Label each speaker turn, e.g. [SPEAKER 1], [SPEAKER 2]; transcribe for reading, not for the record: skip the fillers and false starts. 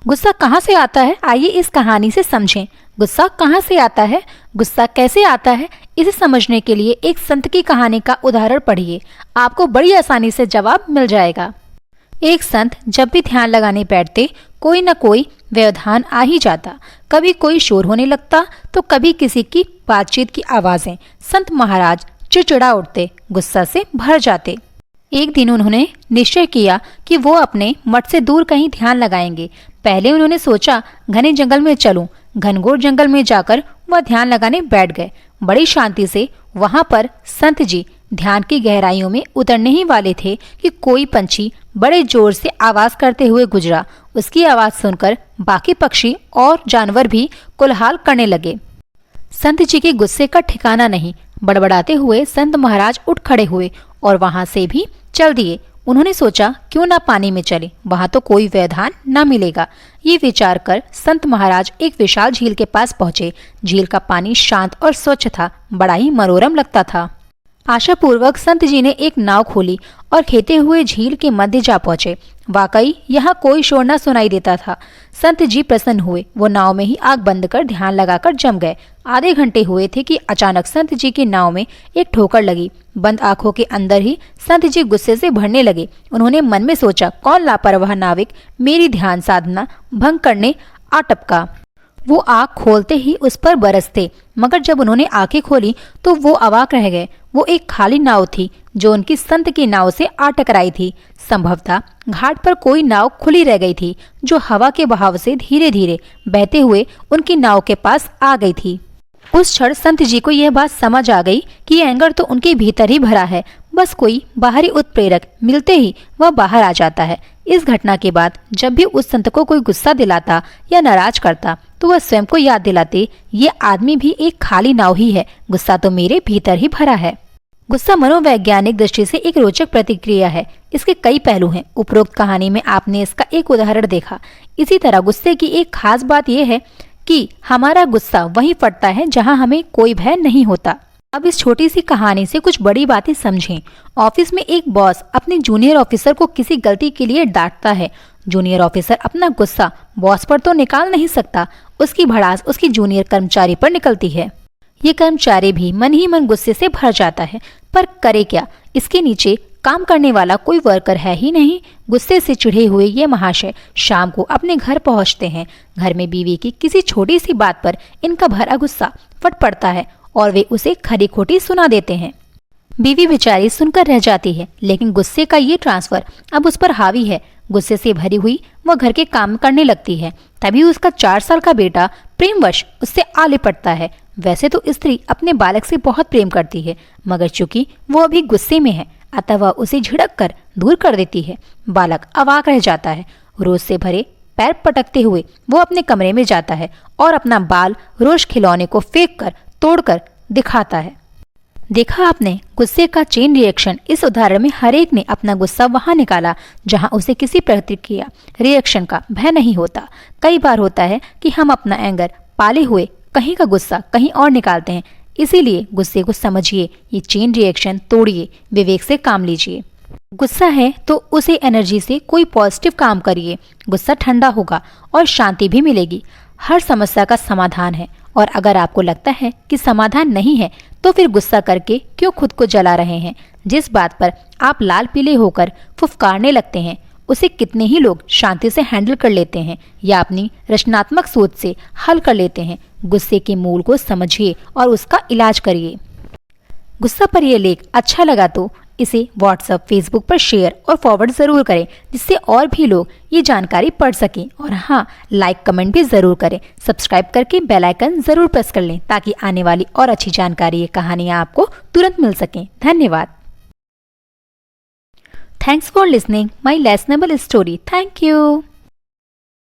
[SPEAKER 1] गुस्सा कहाँ से आता है, आइए इस कहानी से समझें। गुस्सा कहाँ से आता है, गुस्सा कैसे आता है, इसे समझने के लिए एक संत की कहानी का उदाहरण पढ़िए। आपको बड़ी आसानी से जवाब मिल जाएगा। एक संत जब भी ध्यान लगाने बैठते, कोई न कोई व्यवधान आ ही जाता। कभी कोई शोर होने लगता तो कभी किसी की बातचीत की आवाजें। संत महाराज चिड़चिड़ा उठते, गुस्सा से भर जाते। एक दिन उन्होंने निश्चय किया कि वो अपने मठ से दूर कहीं ध्यान लगाएंगे। पहले उन्होंने सोचा घने जंगल में चलूं। घनघोर जंगल में जाकर वह ध्यान लगाने बैठ गए। बड़ी शांति से वहां पर संत जी ध्यान की गहराइयों में उतरने ही वाले थे कि कोई पंछी बड़े जोर से आवाज करते हुए गुजरा। उसकी आवाज सुनकर बाकी पक्षी और जानवर भी कोलाहल करने लगे। संत जी के गुस्से का ठिकाना नहीं। बड़बड़ाते हुए संत महाराज उठ खड़े हुए और वहां से भी चल दिए। उन्होंने सोचा क्यों ना पानी में चले, वहां तो कोई व्यवधान न मिलेगा। ये विचार कर संत महाराज एक विशाल झील के पास पहुंचे। झील का पानी शांत और स्वच्छ था, बड़ा ही मनोरम लगता था। आशापूर्वक संत जी ने एक नाव खोली और खेते हुए झील के मध्य जा पहुंचे। वाकई यहाँ कोई शोर न सुनाई देता था। संत जी प्रसन्न हुए। वो नाव में ही आग बंद कर ध्यान लगाकर जम गए। आधे घंटे हुए थे कि अचानक संत जी की नाव में एक ठोकर लगी। बंद आंखों के अंदर ही संत जी गुस्से से भरने लगे। उन्होंने मन में सोचा, कौन लापरवाह नाविक मेरी ध्यान साधना भंग करने आ टपका। वो आँख खोलते ही उस पर बरसते, मगर जब उन्होंने आंखें खोली तो वो अवाक रह गए। वो एक खाली नाव थी जो उनकी संत की नाव से आ टकराई थी। संभवतः घाट पर कोई नाव खुली रह गई थी जो हवा के बहाव से धीरे धीरे बहते हुए उनकी नाव के पास आ गई थी। उस क्षण संत जी को यह बात समझ आ गई कि यह एंगर तो उनके भीतर ही भरा है, बस कोई बाहरी उत्प्रेरक मिलते ही वह बाहर आ जाता है। इस घटना के बाद जब भी उस संत को कोई गुस्सा दिलाता या नाराज करता तो वह स्वयं को याद दिलाते, ये आदमी भी एक खाली नाव ही है, गुस्सा तो मेरे भीतर ही भरा है। गुस्सा मनोवैज्ञानिक दृष्टि से एक रोचक प्रतिक्रिया है। इसके कई पहलू हैं। उपरोक्त कहानी में आपने इसका एक उदाहरण देखा। इसी तरह गुस्से की एक खास बात यह है कि हमारा गुस्सा वहीं फटता है जहां हमें कोई भय नहीं होता। अब इस छोटी सी कहानी से कुछ बड़ी बातें समझें। ऑफिस में एक बॉस अपने जूनियर ऑफिसर को किसी गलती के लिए डांटता है। जूनियर ऑफिसर अपना गुस्सा बॉस पर तो निकाल नहीं सकता, उसकी भड़ास उसकी जूनियर कर्मचारी पर निकलती है। ये कर्मचारी भी मन ही मन गुस्से से भर जाता है, पर करे क्या, इसके नीचे काम करने वाला कोई वर्कर है ही नहीं। गुस्से से चिढ़े हुए ये महाशय शाम को अपने घर पहुंचते हैं। घर में बीवी की किसी छोटी सी बात पर इनका भरा गुस्सा फट पड़ता है और वे उसे खरी खोटी सुना देते हैं। बीवी बेचारी सुनकर रह जाती है, लेकिन गुस्से का ये ट्रांसफर अब उस पर हावी है। गुस्से से भरी हुई वह घर के काम करने लगती है। तभी उसका 4 साल का बेटा प्रेमवश उससे आ लिपटता है। वैसे तो स्त्री अपने बालक से बहुत प्रेम करती है, मगर चूंकि वो अभी गुस्से में है, अतः वह उसे झिड़क कर दूर कर देती है। बालक अवाक रह जाता है। रोज से भरे पैर पटकते हुए वो अपने कमरे में जाता है और अपना बाल रोज खिलौने को फेंक कर तोड़कर दिखाता है। देखा आपने, गुस्से का चेन रिएक्शन। इस उदाहरण में हर एक ने अपना गुस्सा वहां निकाला जहां उसे किसी प्रतिक्रिया रिएक्शन का भय नहीं होता। कई बार होता है कि हम अपना एंगर पाले हुए कहीं का गुस्सा कहीं और निकालते हैं। इसीलिए गुस्से को समझिए, ये चेन रिएक्शन तोड़िए, विवेक से काम लीजिए। गुस्सा है तो उसे एनर्जी से कोई पॉजिटिव काम करिए। गुस्सा ठंडा होगा और शांति भी मिलेगी। हर समस्या का समाधान है, और अगर आपको लगता है कि समाधान नहीं है तो फिर गुस्सा करके क्यों खुद को जला रहे हैं। जिस बात पर आप लाल पीले होकर फुफकारने लगते हैं उसे कितने ही लोग शांति से हैंडल कर लेते हैं या अपनी रचनात्मक सोच से हल कर लेते हैं। गुस्से के मूल को समझिए और उसका इलाज करिए। गुस्सा पर यह लेख अच्छा लगा तो इसे व्हाट्सएप, फेसबुक पर शेयर और फॉरवर्ड जरूर करें, जिससे और भी लोग ये जानकारी पढ़ सकें। और हाँ, लाइक कमेंट भी जरूर करें। सब्सक्राइब करके बेल आइकन जरूर प्रेस कर लें ताकि आने वाली और अच्छी जानकारी, कहानियाँ आपको तुरंत मिल सकें। धन्यवाद। Thanks for listening my listenable story. Thank you.